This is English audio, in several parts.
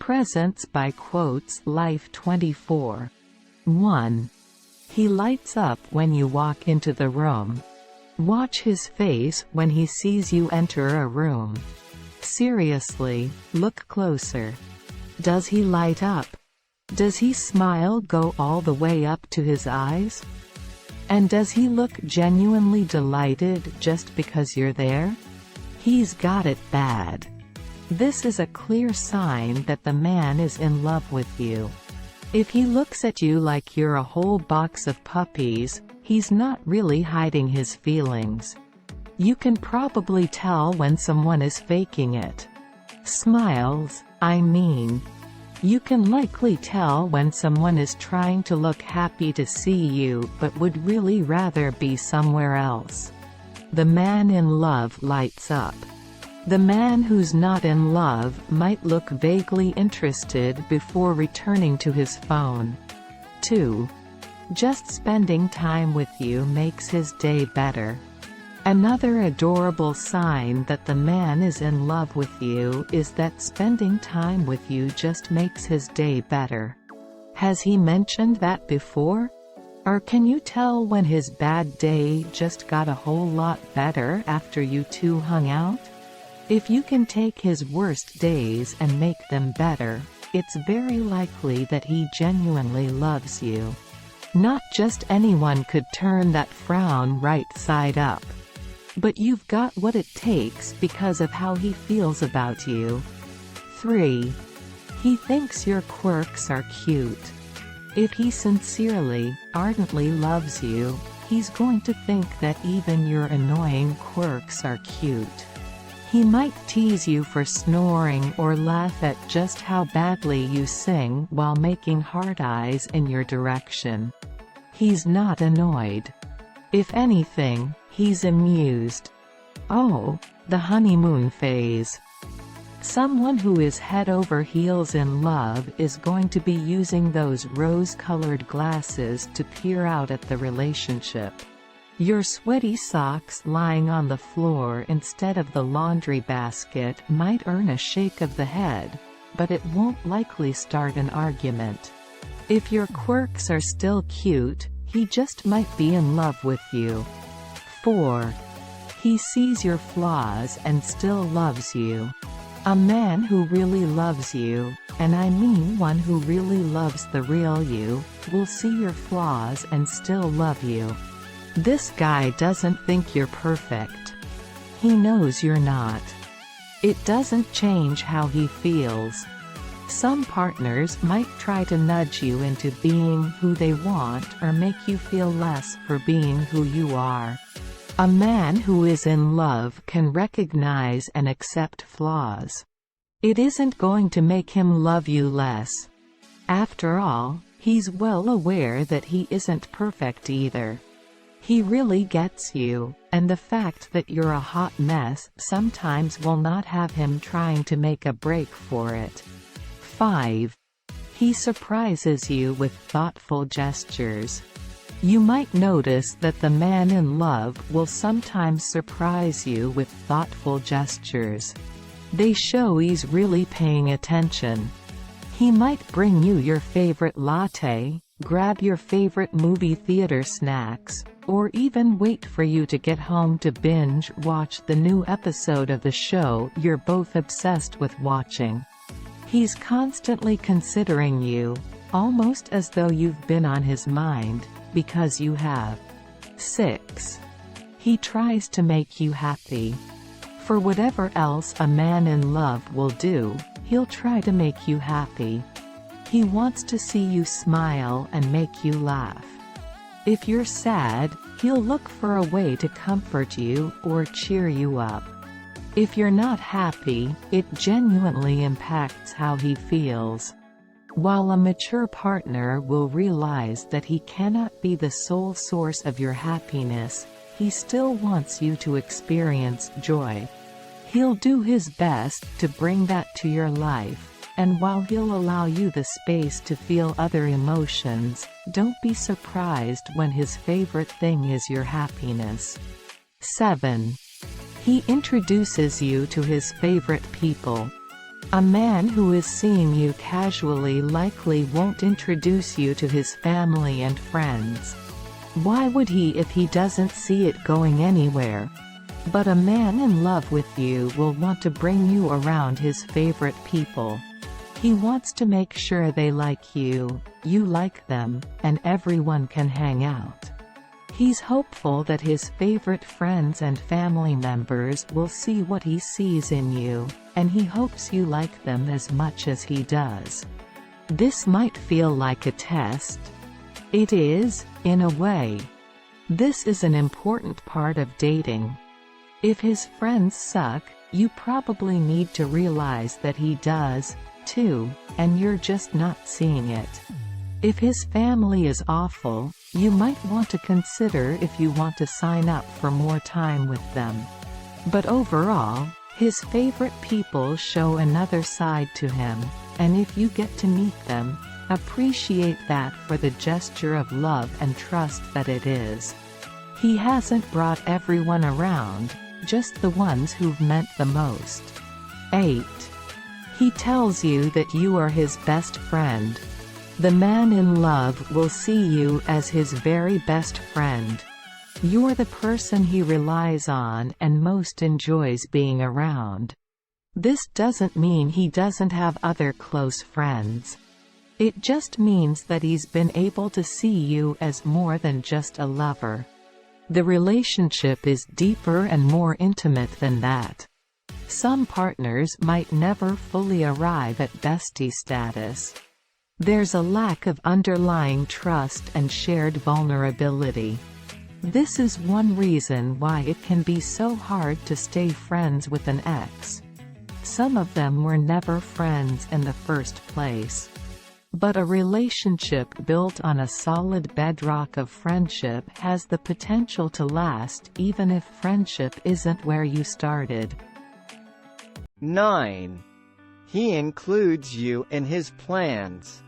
Presents by quoteslife 24. 1. He lights up when you walk into the room. Watch his face when he sees you enter a room. Seriously, look closer. Does he light up? Does his smile go all the way up to his eyes? And does he look genuinely delighted just because you're there? He's got it bad. This is a clear sign that the man is in love with you. If he looks at you like you're a whole box of puppies, he's not really hiding his feelings. You can probably tell when someone is faking it. Smiles, I mean. You can likely tell when someone is trying to look happy to see you but would really rather be somewhere else. The man in love lights up. The man who's not in love might look vaguely interested before returning to his phone. 2. Just spending time with you makes his day better. Another adorable sign that the man is in love with you is that spending time with you just makes his day better. Has he mentioned that before? Or can you tell when his bad day just got a whole lot better after you two hung out? If you can take his worst days and make them better, it's very likely that he genuinely loves you. Not just anyone could turn that frown right side up. But you've got what it takes because of how he feels about you. 3. He thinks your quirks are cute. If he sincerely, ardently loves you, he's going to think that even your annoying quirks are cute. He might tease you for snoring or laugh at just how badly you sing while making hard eyes in your direction. He's not annoyed. If anything, he's amused. Oh, the honeymoon phase. Someone who is head over heels in love is going to be using those rose-colored glasses to peer out at the relationship. Your sweaty socks lying on the floor instead of the laundry basket might earn a shake of the head, but it won't likely start an argument. If your quirks are still cute, he just might be in love with you. 4. He sees your flaws and still loves you. A man who really loves you, and I mean one who really loves the real you, will see your flaws and still love you. This guy doesn't think you're perfect. He knows you're not. It doesn't change how he feels. Some partners might try to nudge you into being who they want or make you feel less for being who you are. A man who is in love can recognize and accept flaws. It isn't going to make him love you less. After all, he's well aware that he isn't perfect either. He really gets you, and the fact that you're a hot mess sometimes will not have him trying to make a break for it. 5. He surprises you with thoughtful gestures. You might notice that the man in love will sometimes surprise you with thoughtful gestures. They show he's really paying attention. He might bring you your favorite latte, grab your favorite movie theater snacks, or even wait for you to get home to binge watch the new episode of the show you're both obsessed with watching. He's constantly considering you, almost as though you've been on his mind, because you have. 6. He tries to make you happy. For whatever else a man in love will do, he'll try to make you happy. He wants to see you smile and make you laugh. If you're sad, he'll look for a way to comfort you or cheer you up. If you're not happy, it genuinely impacts how he feels. While a mature partner will realize that he cannot be the sole source of your happiness, he still wants you to experience joy. He'll do his best to bring that to your life. And while he'll allow you the space to feel other emotions, don't be surprised when his favorite thing is your happiness. 7. He introduces you to his favorite people. A man who is seeing you casually likely won't introduce you to his family and friends. Why would he if he doesn't see it going anywhere? But a man in love with you will want to bring you around his favorite people. He wants to make sure they like you like them, and everyone can hang out. He's hopeful that his favorite friends and family members will see what he sees in you, and he hopes you like them as much as he does. This might feel like a test. It is, in a way. This is an important part of dating. If his friends suck, you probably need to realize that he does, too, and you're just not seeing it. If his family is awful, you might want to consider if you want to sign up for more time with them. But overall, his favorite people show another side to him, and if you get to meet them, appreciate that for the gesture of love and trust that it is. He hasn't brought everyone around, just the ones who've meant the most. 8. He tells you that you are his best friend. The man in love will see you as his very best friend. You're the person he relies on and most enjoys being around. This doesn't mean he doesn't have other close friends. It just means that he's been able to see you as more than just a lover. The relationship is deeper and more intimate than that. Some partners might never fully arrive at bestie status. There's a lack of underlying trust and shared vulnerability. This is one reason why it can be so hard to stay friends with an ex. Some of them were never friends in the first place. But a relationship built on a solid bedrock of friendship has the potential to last even if friendship isn't where you started. 9. He includes you in his plans.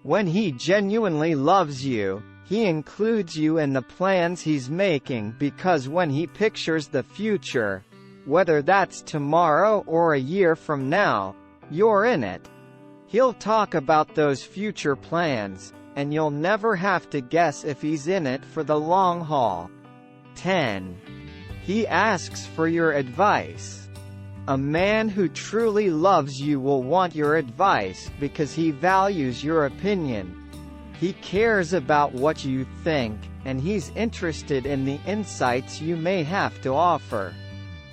When he genuinely loves you, he includes you in the plans he's making because when he pictures the future, whether that's tomorrow or a year from now, you're in it. He'll talk about those future plans, and you'll never have to guess if he's in it for the long haul. 10. He asks for your advice. A man who truly loves you will want your advice because he values your opinion. He cares about what you think, and he's interested in the insights you may have to offer.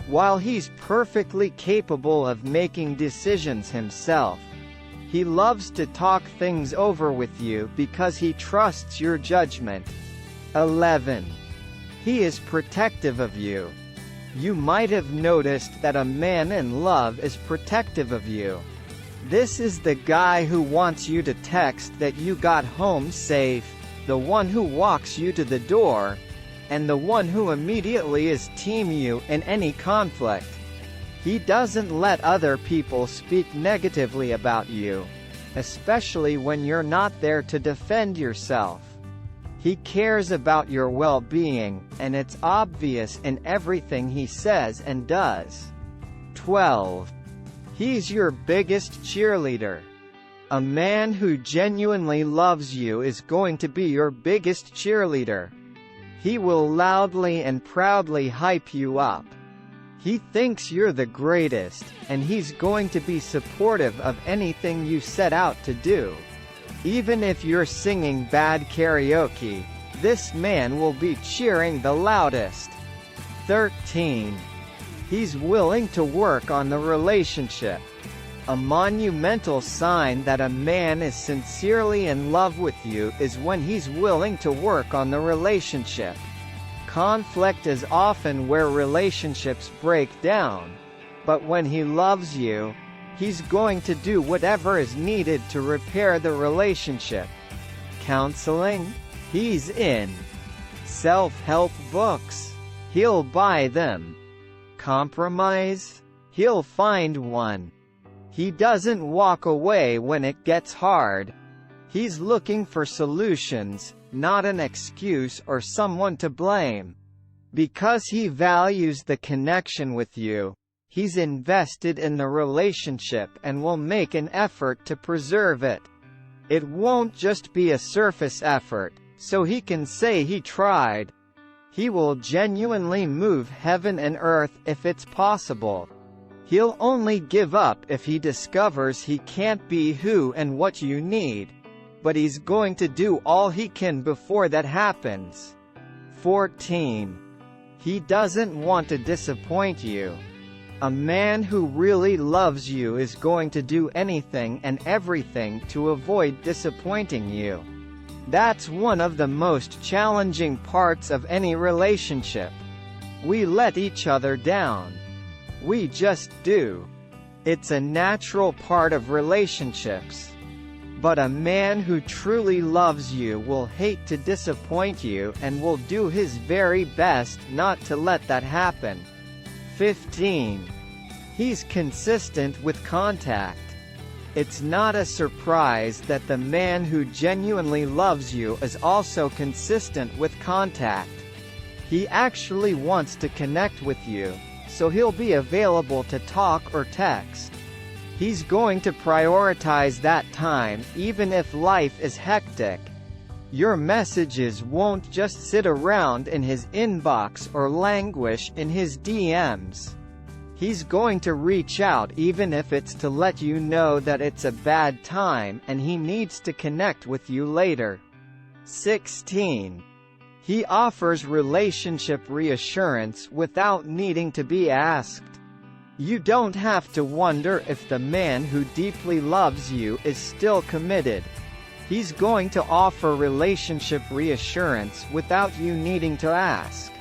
While he's perfectly capable of making decisions himself, he loves to talk things over with you because he trusts your judgment. 11. He is protective of you. You might have noticed that a man in love is protective of you. This is the guy who wants you to text that you got home safe, the one who walks you to the door, and the one who immediately is team you in any conflict. He doesn't let other people speak negatively about you, especially when you're not there to defend yourself. He cares about your well-being, and it's obvious in everything he says and does. 12. He's your biggest cheerleader. A man who genuinely loves you is going to be your biggest cheerleader. He will loudly and proudly hype you up. He thinks you're the greatest, and he's going to be supportive of anything you set out to do. Even if you're singing bad karaoke, this man will be cheering the loudest. 13. He's willing to work on the relationship. A monumental sign that a man is sincerely in love with you is when he's willing to work on the relationship. Conflict is often where relationships break down, but when he loves you, he's going to do whatever is needed to repair the relationship. Counseling? He's in. Self-help books? He'll buy them. Compromise? He'll find one. He doesn't walk away when it gets hard. He's looking for solutions, not an excuse or someone to blame. Because he values the connection with you, he's invested in the relationship and will make an effort to preserve it. It won't just be a surface effort, so he can say he tried. He will genuinely move heaven and earth if it's possible. He'll only give up if he discovers he can't be who and what you need. But he's going to do all he can before that happens. 14. He doesn't want to disappoint you. A man who really loves you is going to do anything and everything to avoid disappointing you. That's one of the most challenging parts of any relationship. We let each other down. We just do. It's a natural part of relationships. But a man who truly loves you will hate to disappoint you and will do his very best not to let that happen. 15. He's consistent with contact. It's not a surprise that the man who genuinely loves you is also consistent with contact. He actually wants to connect with you, so he'll be available to talk or text. He's going to prioritize that time even if life is hectic. Your messages won't just sit around in his inbox or languish in his DMs. He's going to reach out even if it's to let you know that it's a bad time and he needs to connect with you later. 16. He offers relationship reassurance without needing to be asked. You don't have to wonder if the man who deeply loves you is still committed. He's going to offer relationship reassurance without you needing to ask.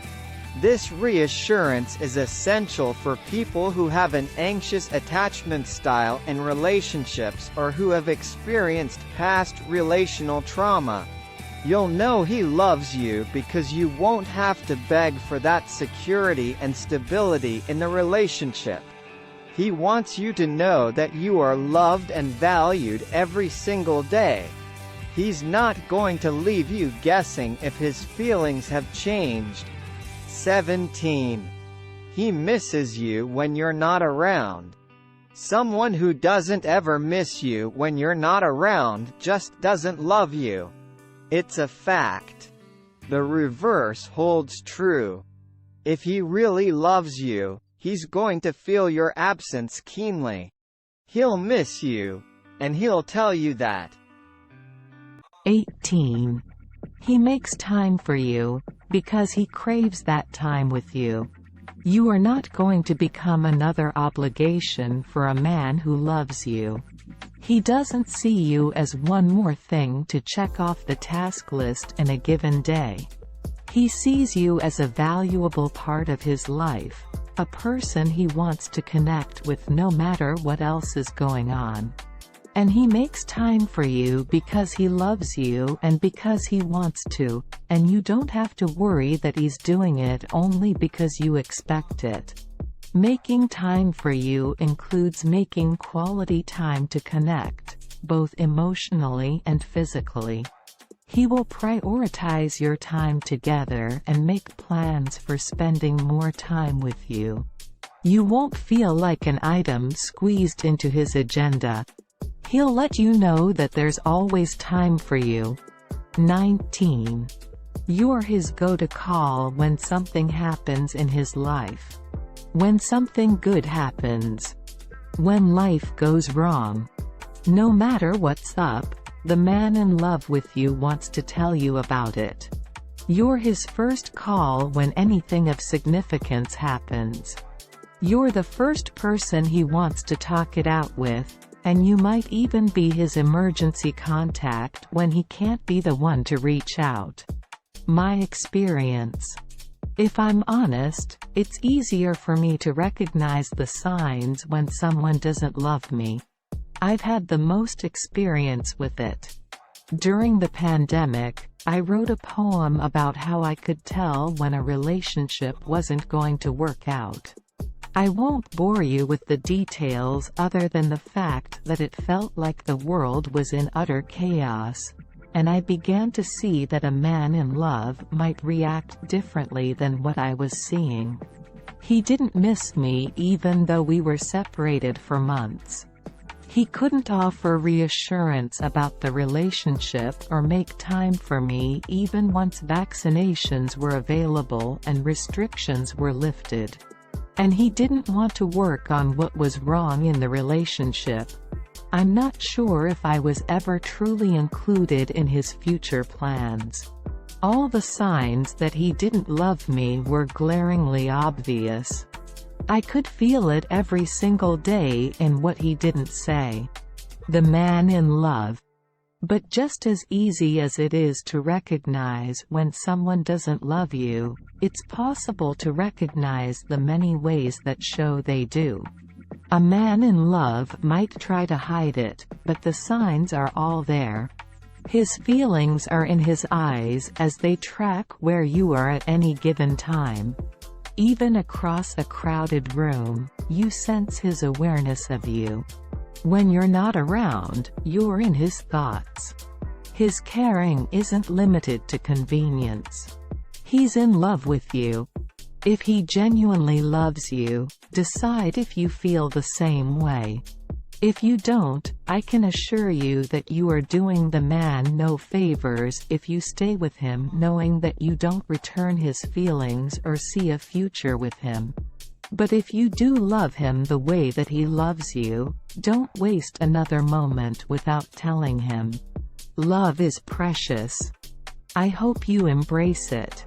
This reassurance is essential for people who have an anxious attachment style in relationships or who have experienced past relational trauma. You'll know he loves you because you won't have to beg for that security and stability in the relationship. He wants you to know that you are loved and valued every single day. He's not going to leave you guessing if his feelings have changed. 17. He misses you when you're not around. Someone who doesn't ever miss you when you're not around just doesn't love you. It's a fact. The reverse holds true. If he really loves you, he's going to feel your absence keenly. He'll miss you, and he'll tell you that. 18. He makes time for you, because he craves that time with you. You are not going to become another obligation for a man who loves you. He doesn't see you as one more thing to check off the task list in a given day. He sees you as a valuable part of his life, a person he wants to connect with no matter what else is going on. And he makes time for you because he loves you and because he wants to, and you don't have to worry that he's doing it only because you expect it. Making time for you includes making quality time to connect, both emotionally and physically. He will prioritize your time together and make plans for spending more time with you. You won't feel like an item squeezed into his agenda. He'll let you know that there's always time for you. 19. You're his go-to call when something happens in his life. When something good happens. When life goes wrong. No matter what's up, the man in love with you wants to tell you about it. You're his first call when anything of significance happens. You're the first person he wants to talk it out with, and you might even be his emergency contact when he can't be the one to reach out. My experience. If I'm honest, it's easier for me to recognize the signs when someone doesn't love me. I've had the most experience with it. During the pandemic, I wrote a poem about how I could tell when a relationship wasn't going to work out. I won't bore you with the details other than the fact that it felt like the world was in utter chaos, and I began to see that a man in love might react differently than what I was seeing. He didn't miss me even though we were separated for months. He couldn't offer reassurance about the relationship or make time for me even once vaccinations were available and restrictions were lifted. And he didn't want to work on what was wrong in the relationship. I'm not sure if I was ever truly included in his future plans. All the signs that he didn't love me were glaringly obvious. I could feel it every single day in what he didn't say. The man in love. But just as easy as it is to recognize when someone doesn't love you, it's possible to recognize the many ways that show they do. A man in love might try to hide it, but the signs are all there. His feelings are in his eyes as they track where you are at any given time. Even across a crowded room, you sense his awareness of you. When you're not around, you're in his thoughts. His caring isn't limited to convenience. He's in love with you. If he genuinely loves you, decide if you feel the same way. If you don't, I can assure you that you are doing the man no favors if you stay with him knowing that you don't return his feelings or see a future with him. But if you do love him the way that he loves you, don't waste another moment without telling him. Love is precious. I hope you embrace it.